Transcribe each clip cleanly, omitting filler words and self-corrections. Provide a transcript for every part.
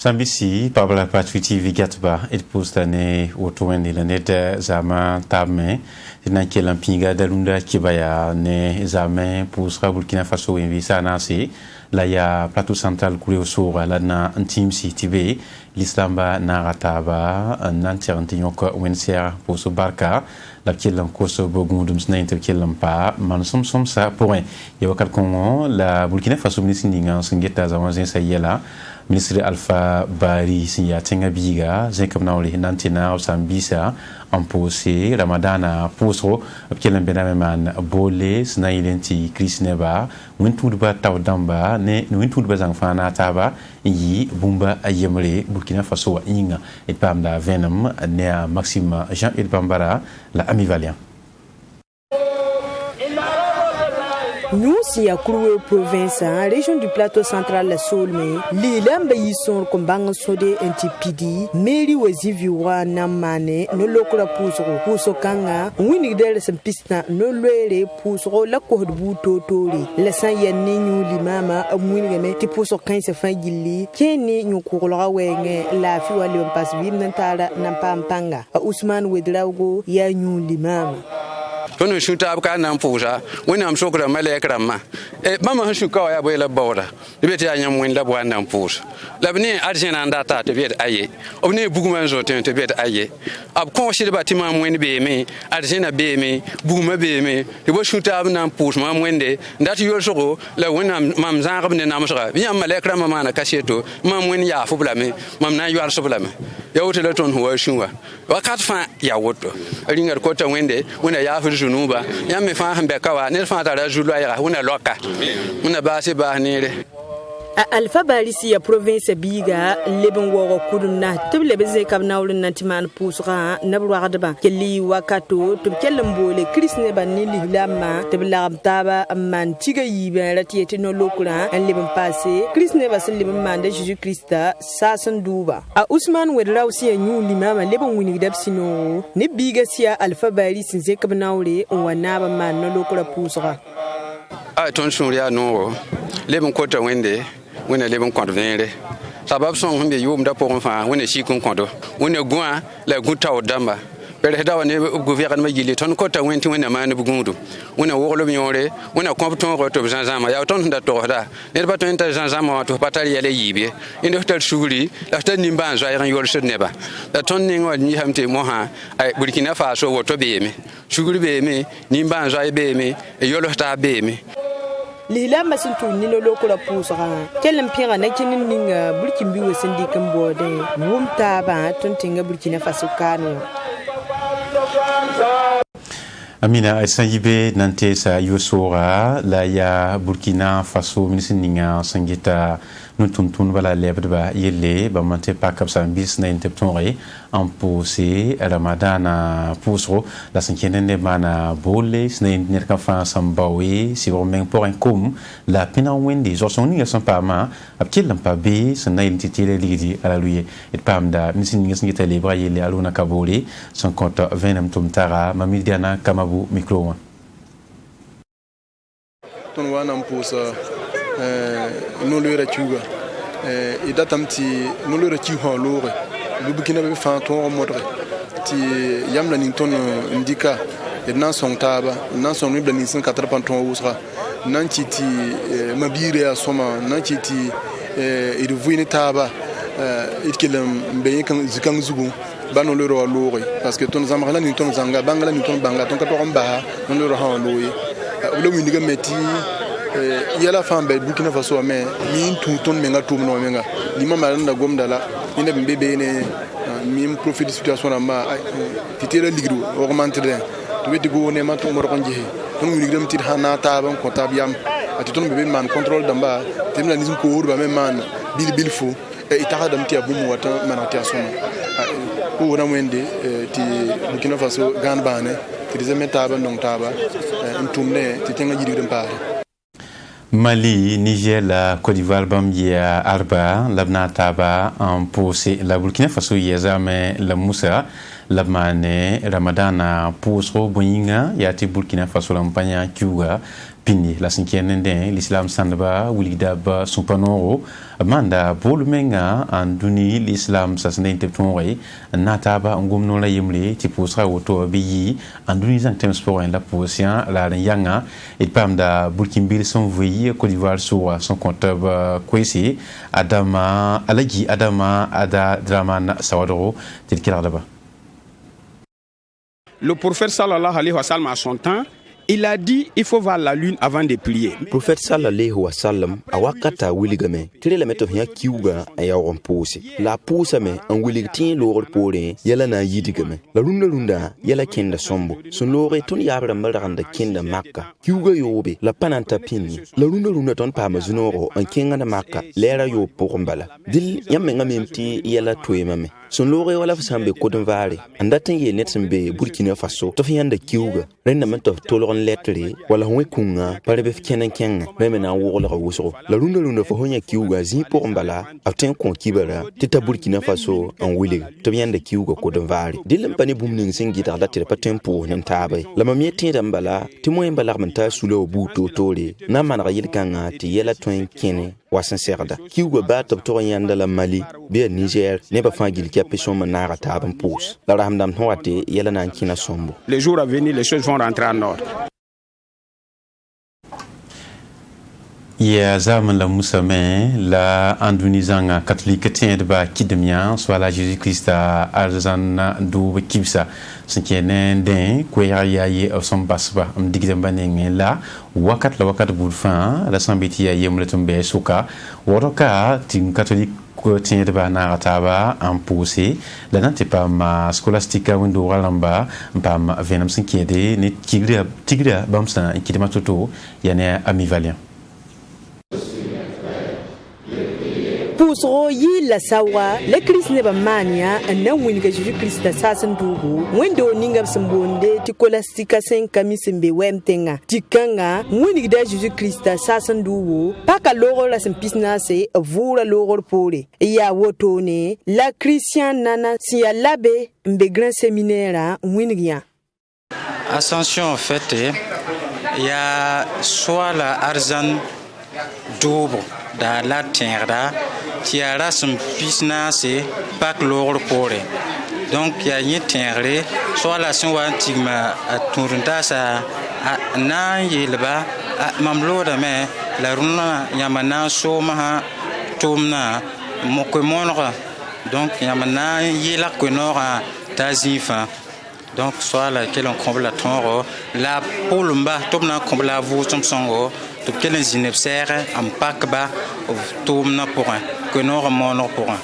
Sambisi Pabla Patwiti Vigatba et postane Otowendi la net zama tabme na kelan pinga dalunda kibaya ne zame pour Burkina Faso invisa nasi la ya plateau central kule osura la na antim citb l'islamba narataba nantirantinyo ko wenser pour so barka la kelan ko so bogundum snainter kelan pa man som sa pour ya wakal kongo la Burkina Faso ministinga singeta zamanzen sayela ministre Alpha Bari sinya tenga biga zekamnauli nantina Sambisa imposé Ramadana posro kelan bename man bole snailenti krisneba wintudba tawdamba ne wintudba zangfana taba yi bumba ayemre Burkina Faso inga et pamda venom ne Maxime Jean et Bambara la Amivalien. Nous, si à Kouroué province, région du plateau central, la Solme, les lambes y sont comme bang sodé intipidi, meri waziviwa namane, no lokura puso kanga, winigdel sem pista, no lere puso la kohdu totori, la san yanni ñu limama, winigame, ti puso kan se fan gilli, keni ñu kourora wenge, la fi wali on passe bim nantara nampampanga, Ousmane Wedraugo, ya ñu limama. When we shoot up can and Pusa, when I'm so good, Malacrama. Mamma should go away la border. The better I am when Labuan and Pus. Labne Argent and Data to be aye. Of near Boomers or to be aye. Of course, about Timam when be me, Argena be me, Boomer be me. The was shoot up and Pus, Mam Wendy, that you also go, like when I'm Mamzarab and Namsra, Yam Malacrama mana Casieto, Mam when ya for blame, Mam na you are so blame. Yauteleton who are sure. I can't find Yawoto. I think a quarter Wendy when I have Nuba, Yami Fan Bekawa, Nelfata Julaya, una loca, una base barnere. Alpha Balisi a province biga, Leben War Kuduna, to Lebeze Kabnaul Nantiman Pusra, Nabradaba, Kelly Wakato, to Kelambole, Chris Nebanili Lama, to Labtaba, a man Tiga Yiba, Ratietino Locura, and Leben Passe, Chris Nevas Leben Man de Jesus Christa, Sasson Duba. A Usman with Rausi and New Limama, Leben winning Depsino, Nebigasia Alpha Balis in Zekabnaule, or Naba man, no Locura Pusra. I don't show ya no, Leben quarter Wendy. When I live in Convenere. Sabab song be you da pour enfant when she con condo. When you go la good tower damba. But head out never govern my gilly ton quota went when a man of Gundu. When a wall of yore, when a compton to Zanzama, I don't that door. Never to enter Zanzama to Pataria Yibi. In the hotel Shuli, after Nimbans, I you should never. The turning on Nihamte Moha, I Burkina Faso or to be me. Sugar be me, Nimbans I be me, a yellow star be me. Lila masintu nino lokula pusara kelen pira na kinin ninga Burkina biwe sendi kambode wumta ba tontinga Burkina Faso kanu Amina Sanyibe nante sa yosora la ya Burkina Faso ministinga sangita nutuntun bala lebdba yelle ba mante pakap sa bis na inteptonre imposé Ramadana pusro la cinquième de mana bole sna nerka fa sambawe si romen pour un com la pena wendi zo soni sont pas ma apkel pa be sna intitile lidi ala lui et pamda ministinga sangita lebra yelle aluna kabole son compte 20 tumtara mamidiana kamabu mikro ton wana mposa no le rachuga et datamti no le rachu ha lore lu bukina be fa ton modre ti yamla nin ton indika et nan son taba nan son ni blani 180 ton usra nan ti mabire a soma nan ti et de vuine taba et kelam be kan zikan zugu bano le ro lore parce que ton zamala ni ton zanga bangala ni ton banga ton ka to mba non le ro ha loye le windiga meti yala fambe Burkina Faso mais ni tout menga tout no menga lima malanda gomdala ine bebe ne mi profit de situation ma titela ligro augmenter to be go ne ma to mo ronje ton mi ligam tit hana ta ban ko tabiam ati ton bebe man contrôle damba temla ni ko urba même man bil fo e ita dam ti abumu wata manatation ko na mwende ti Burkina Faso gan bane ti zemeta ban donc taba ntumne ti tenga jiri dempare Mali, Niger, la Côte d'Ivoire, Bambia, Arba, Labnataba, en Poussé, la Burkina Faso, Yazame, la Moussa, la Mane, Ramadana, Poussro, Boyinga, Yati Burkina Faso, Lampanya, Kuga, pini la cinquième den l'islam sandba wulida ba supanoro manda bolmenga anduni l'islam sasne teptonre nataba ngumno la yemle tipusra woto biyi anduni zang tem sport la position la yanga et pamda bulkimbil son voyi Côte d'Ivoire sur son comptable kwesi adama alagi adama ada draman sawadoro tel qu'il là-bas. Le prophète sallallahu alayhi wa sallam à son temps, il a dit il faut voir la lune avant de plier. Prophète sallallahu wa sallam awakata wiligame tire la meto hiya kiuga aya rompose la pousa me an wiligtin lor pore yala na yidigame la lunda yala kenda sombo son lore ton yabra malranda kenda makka kiuga yobe la pananta pinni la lunda ton pa mazunoro an kenga na makka lera yo pokombala dil yamenga memti yala toyemame son lore wala fasambe kodon vare andaten ye netsembe Burkina Faso to fianda kiuga renna mento tolon lettre wala hwe kunga pare be kenen kenga remena wo la wuso la lunda fo honya kiuga zi pokombala aten kon kibara tita Burkina Faso en wili to fianda kiuga kodon vare dilam pani bumning singita da tere paten po nan tabe la mamiete dambala timoy mbala manta sulo buto tole na manara yilkanga ti yela twen kene wasan serda kiuga ba to to yanda la Mali be Niger ne ba fangil ki apesson manara taban pous la rahamdam hoate yela nan kina sombo. Les jours à venir les choses vont rentrer en ordre. Ya zaman la musame la andunizanga catholique tient de ba kidemia soit la Jésus Christ arzana do kibsa sinkenen den ko ya ye son basba am digdamba ne la wakat bulfan la sambiti ya yemletumbe suka wotoka tin catholique ko tient de ba na rataba en poussé la nante pas ma scolastica windo walamba pa ma venam sinkede ne tigria bamsa kidema toto yana amivalien. Pusro yi la sawa le Christ ne ba mania na winga Jésus Christ sasan dugu wendo ninga sambonde ti kolastika sen kamisimbe wemtenga tikanga winga Jésus Christ sasan dugu paka logo la sempisna se vura logo pole ya wotone la Christian nana si ya labe mbe grand séminaire winga Ascension en fait il y a soit la argent double dans la terre qui a la pisna c'est pas que l'or pour donc il y a une terre soit la son antigma à tourner ça na yelba mamlo da me la runa yamana so ma tomna mokomonra donc yamana yela konora tazifa donc soit laquelle on comble la tonro la polumba tomna comble la vous tomsongo to kelen zinepser am pakba tomna pour un que non mon pour un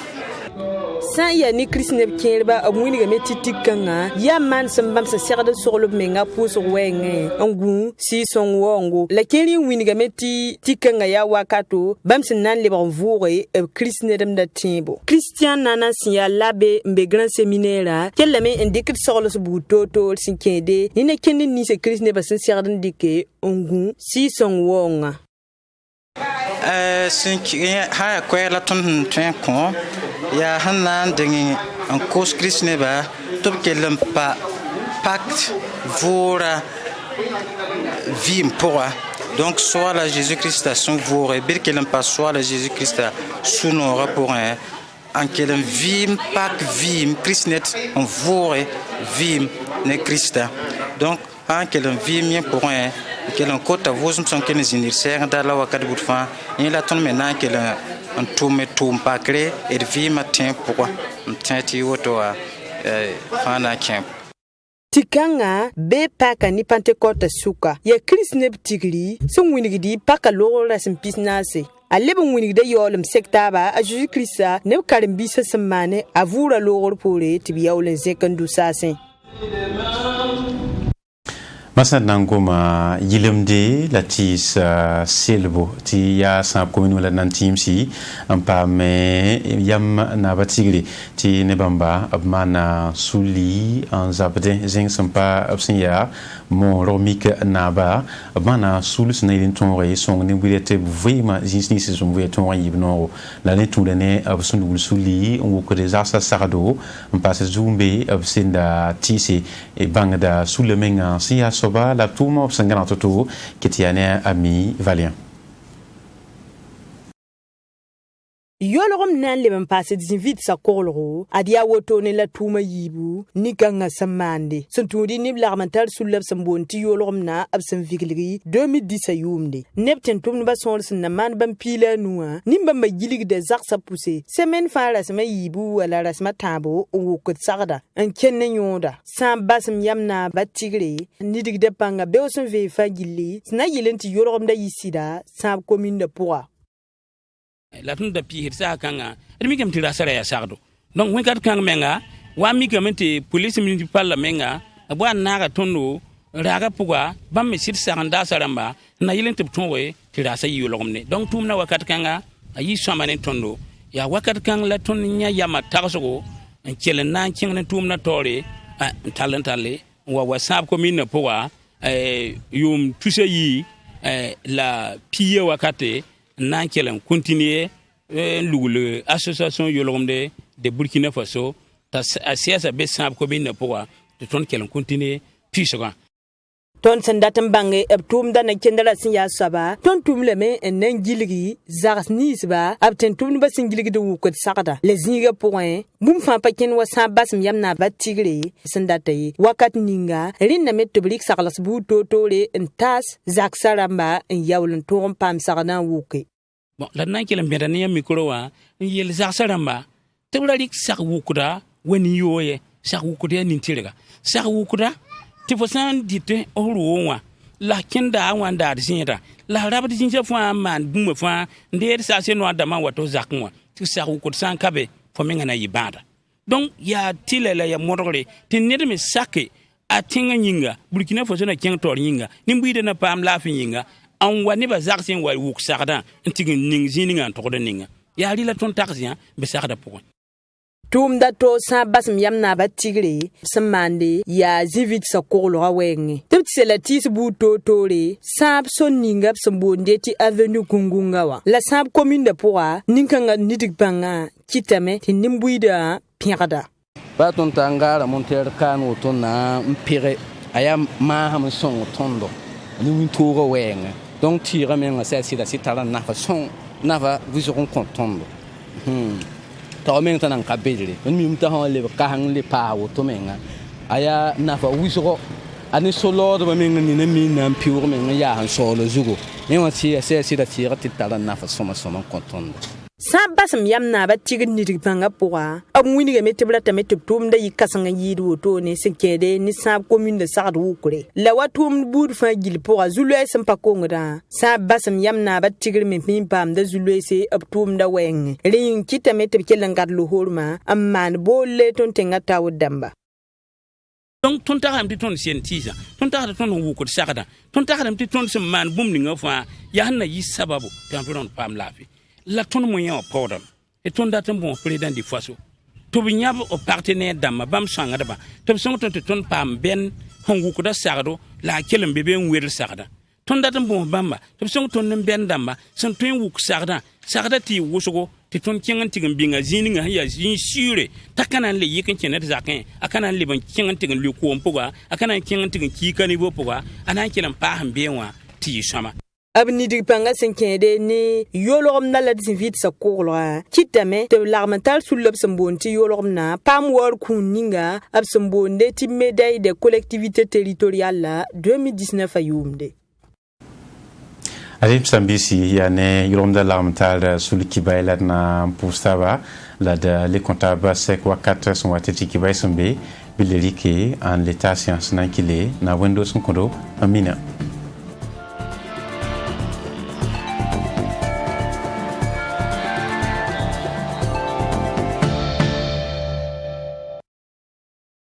san ya ni Christine Kierba amuni ga metiti kanga ya man sambam sa serda sur le menga pouso wenge angu si son wongo la keli wini ga meti tikanga ya wakato bam nan le bonvoure Christine dem da timbo Christian nana ya labe mbe grand séminaire kella me indikit sur le butoto sinkede ni ne kendi ni se Christine ba sen serda ndike angu si son wonga ha ko la ton tren ko ya hanan dengi en cause Christine ba to kelam pa pacte vora vim pour donc soit la Jésus Christ son vora bir kelam pas soit la Jésus Christ sunora pour un en kelam vim pak vim Christnet en vora vim ne Christ donc en kelam vim pour un quel côté vous sont que les anniversaires dans la wakad boutfan il a ton maintenant que un tout pas créé et vie matin pour tenti auto fana camp tikanga be paka ni Pentecote suka ya Christine tigri son winigidi paka lora simpisnase alebe winigida yolum sektaba a Jésus Christ ne karimbi sa semane avura lor pore tibiya olen sekandu sasen Masa nangoma yilemde latis selbo ti ya sa commune la nantimsi ampa me yam na batigri ti nebamba abmana suli en zabde zeng sampa absinya mon romik naba bana sulus na ilin tonre song ni wilete vema zinsni se son wilete tonre yibno la ne tulene absundu suli on ko des asa sarado on passe zumbe absinda tisi e bangda sulemenga sia soba la tuma sangana toto ketiane ami valiant yolgom nan leben passe dinvit sa kolro adia woto ne la tuma yibu ni ganga samande suntudi ni larmental sulab sambonti yolgom na absen vigilgi 2010 ayumde nepten tum ba sons na man ban pila nuwa nimba ma gilig de zaksa pousse semaine fara sama yibu wala rasma tabo o ko sagda en kenne nyonda sam basam yamna batigre ni dig de panga bewson ve fagili na yilenti yolgom da yisida sam commune de poa la tun da pihir sa kanga mi kam tira sara ya sardo donc wen kat kanga menga wa mi kam te police municipal la menga abwa naga tondo raga puga bam mi sir saranda saramba na yilen te tonwe tira sa yi logomne donc tum na wakat kanga ayi somane tondo ya wakat kanga la ton nya yama tarsogo en kelen na kingen tum na tore talentale wa wasap commune poa yum tuse yi la piye wakate nan kelen continuer lugule association yolomde de Burkina Faso ta siasa be sab ko bin poa de ton kelen continuer pisga ton sandatan bange abtum da na kendala sin ya saba ton tumleme en nan gilgi zaras nisba abten tum ba sin gilgi de wukot sakada les niga point bum fa pa ken wasa basm yamna batigre sandatay wakat ninga rinna metoblik saklas bu totore en tas zak saramba en yawlun tom pam sakana wuke bon la nan kelen bedania micro wa yel zak saramba teblik sak wukuda woni yoye sak wukuda nintirega sak wukuda ti fosan dite oruwa la kenda wanda dinda la rabdi jinja fo man bum fo nder sa se no adama wato zakwa ti sa ko san kabe fo menga na yibada donc ya tilela ya modore ti nedme sake atinga nyinga Burkina Faso na ken tor nyinga nimbuide na pam la fi nyinga an wani ba zaksin wa wuk sakda ntigin ning zininga to ko ninga ya rila ton taxia be sakda pokon tum da to sa basm yamna batigre samande ya zivit sa kolo awenge tibti la tis bu totore sab son ninga sambonde ti avenue kungungawa la sab commune de poa ninkanga nidik banga kitame ti nimbuida pirada ba ton tangara monter kanu ton na mpire aya ma ham son tondo ni win togo wenga donc tira menga sa sida sitala na fa son na va vous seront contents ta men tanan kabedre on mi mta hon le ka han le pa wo to menga aya na fa wisoro ani solo do men ni na mi na piur men ya han solo zugo ni wa ti ase si da ti rat tala na fa soma content sa basam yamna batigin ni digpanga poa am wini ga metebla ta metum da yikasanga yidu to ne sekede ni sa commune de sard wukure la watum bud fa gil poa zulwe sem pa kongra sa basam yamna batigir me pam da zulwe se abtum da weng rin kita meteb kelangat lo horma amman bolle ton tenga taw damba donc ton taxam ti ton scientisa ton taxam ton wukur sakada ton taxam ti ton sem man bum ni nga fa ya hanna yi sababu tampiron pam lafi la ton moyen au programme et ton datem bon président du Faso to binyab au partenaire dama bam sanga daba to songo ton pam ben hongu ko da sagado la kelem bebe wer sagada ton datem bon bamba to songo ton ben damba son ton wuk sagada ti wosogo ti ton kengan tigin binga zininga ya zin sure takana le yikan kenet zakan akana le ban kengan tigin lu ko mpoga akana kengan tigin kikani bo poga anan kelam pa hambewa ti sama abni dig panga senkede ni yolom na la divit sa kolwa kitame te l'armental sul lobsambonti yolom na pam wor kuninga absambonde ti médaille de collectivité territoriale la 2019 ayumde Alim Sambisi yane yolom da l'armental sul kibaila na postava la de les comptables sek wakat son wateti kibai sambe bilerike en l'état science na kile na windows kondo amina